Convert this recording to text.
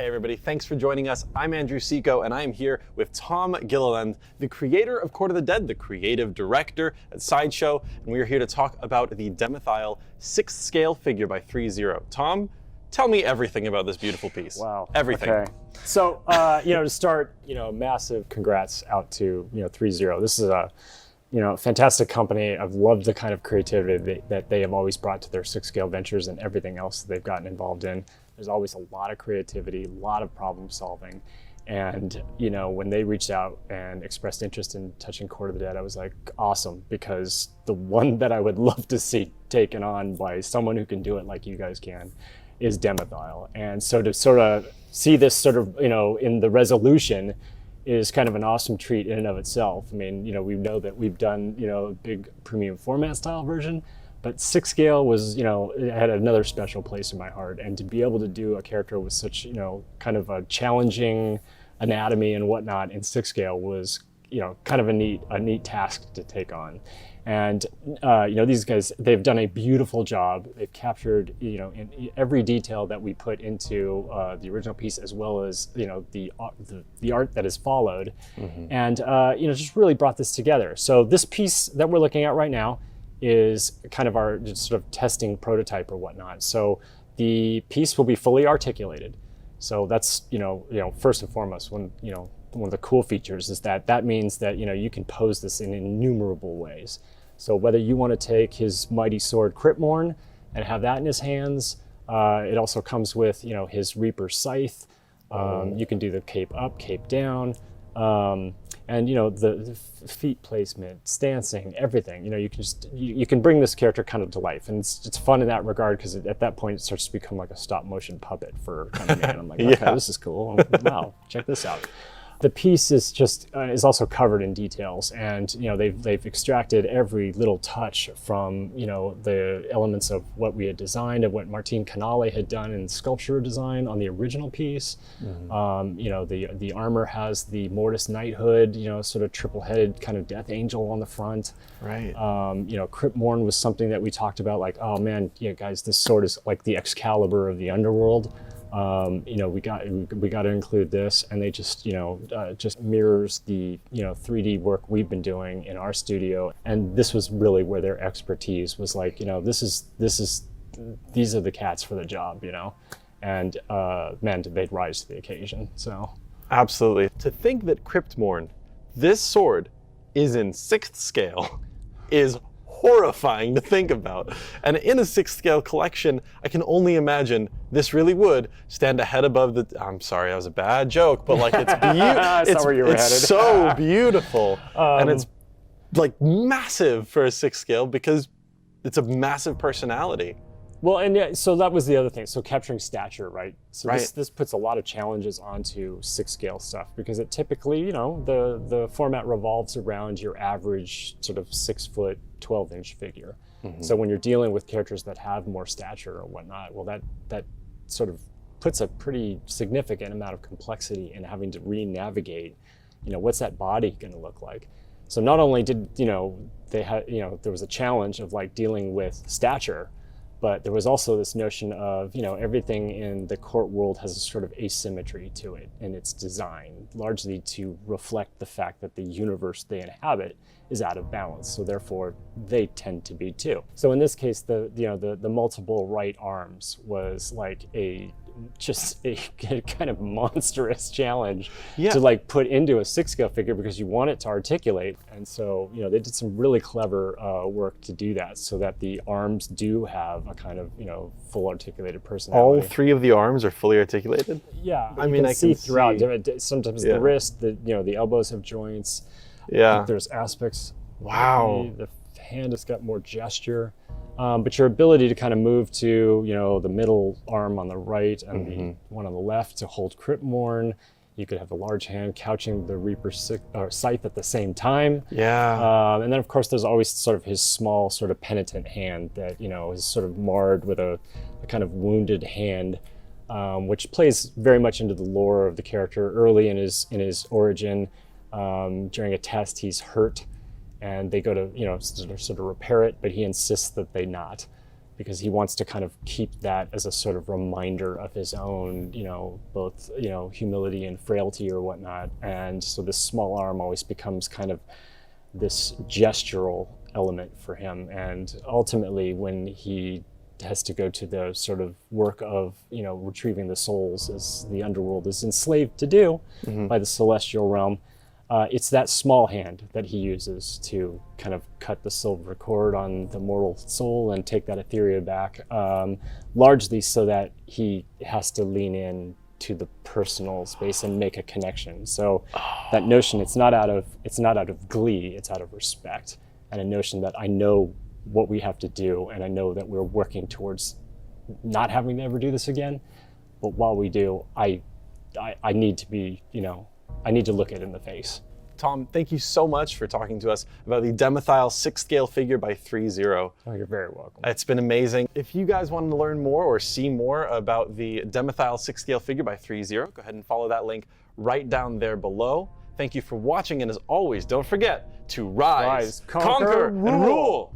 Hey everybody, thanks for joining us. I'm Andrew Seco and I am here with Tom Gilliland, the creator of Court of the Dead, the creative director at Sideshow, and we are here to talk about the Demithyle 6th scale figure by Threezero. Tom, tell me everything about this beautiful piece. Wow. Everything. Okay. So, to start, massive congrats out to, Threezero. This is a, fantastic company. I've loved the kind of creativity that they have always brought to their 6th scale ventures and everything else that they've gotten involved in. There's always a lot of creativity, a lot of problem solving. And, when they reached out and expressed interest in touching Court of the Dead, I was like, awesome, because the one that I would love to see taken on by someone who can do it like you guys can is Demithyle. And so to sort of see this sort of, in the resolution is kind of an awesome treat in and of itself. I mean, we know that we've done, a big premium format style version, but 6th scale was, it had another special place in my heart. And to be able to do a character with such, kind of a challenging anatomy and whatnot in 6th scale was, kind of a neat task to take on. And, these guys, they've done a beautiful job. They've captured, in every detail that we put into the original piece, as well as, the art that has followed. Mm-hmm. And, just really brought this together. So this piece that we're looking at right now is kind of our just sort of testing prototype or whatnot. So the piece will be fully articulated. So that's, first and foremost, one of the cool features is that means that, you can pose this in innumerable ways. So whether you want to take his mighty sword Cryptmorn and have that in his hands, it also comes with, his Reaper scythe. You can do the cape up, cape down. And the feet placement, stancing, everything. You can bring this character kind of to life, and it's fun in that regard because at that point it starts to become like a stop motion puppet for kind of me. And I'm like, okay, this is cool. Wow, check this out. The piece is is also covered in details, and they've extracted every little touch from the elements of what we had designed, of what Martin Canale had done in sculpture design on the original piece. Mm-hmm. The armor has the Mortis knighthood, sort of triple-headed kind of death angel on the front. Right. Cryptmorn was something that we talked about, like, oh man, guys, this sword is like the Excalibur of the Underworld. We got to include this, and they just mirrors the 3D work we've been doing in our studio, and this was really where their expertise was. Like, these are the cats for the job, and man, did they rise to the occasion. So absolutely. To think that Cryptmorn, this sword, is in 6th scale is horrifying to think about. And in a 6th scale collection, I can only imagine this really would stand a head above the, I'm sorry, that was a bad joke, but like it's beautiful. It's so beautiful. And it's like massive for a 6th scale because it's a massive personality. Well, and so that was the other thing. So capturing stature, right? So this puts a lot of challenges onto 6th scale stuff because it typically, the format revolves around your average sort of 6 foot, 12-inch figure. Mm-hmm. So when you're dealing with characters that have more stature or whatnot, well, that sort of puts a pretty significant amount of complexity in having to re-navigate, what's that body going to look like? So not only did, they had, there was a challenge of like dealing with stature, but there was also this notion of, everything in the court world has a sort of asymmetry to it in its design, largely to reflect the fact that the universe they inhabit is out of balance. So therefore, they tend to be too. So in this case, the multiple right arms was like just a kind of monstrous challenge to like put into a 6th scale figure because you want it to articulate. And so, they did some really clever work to do that so that the arms do have a kind of, full articulated personality. All 3 of the arms are fully articulated? Yeah, I can see throughout. Sometimes the wrist, the elbows have joints. Yeah. There's aspects. Wow. The hand has got more gesture. But your ability to kind of move to, the middle arm on the right and the one on the left to hold Cryptmorn. You could have the large hand couching the Reaper scythe at the same time. Yeah. And then, of course, there's always sort of his small sort of penitent hand that, is sort of marred with a kind of wounded hand, which plays very much into the lore of the character. Early in his origin, during a test, he's hurt. And they go to, sort of repair it, but he insists that they not. because he wants to kind of keep that as a sort of reminder of his own, both, humility and frailty or whatnot. And so this small arm always becomes kind of this gestural element for him. And ultimately, when he has to go to the sort of work of, retrieving the souls, as the Underworld is enslaved to do by the celestial realm, it's that small hand that he uses to kind of cut the silver cord on the mortal soul and take that etheria back, largely so that he has to lean in to the personal space and make a connection. So that notion, it's not out of glee, it's out of respect, and a notion that I know what we have to do, and I know that we're working towards not having to ever do this again. But while we do, I need to be, I need to look it in the face. Tom, thank you so much for talking to us about the Demithyle 6-scale figure by Threezero. Oh, you're very welcome. It's been amazing. If you guys want to learn more or see more about the Demithyle 6-scale figure by Threezero, go ahead and follow that link right down there below. Thank you for watching, and as always, don't forget to rise, conquer, and rule!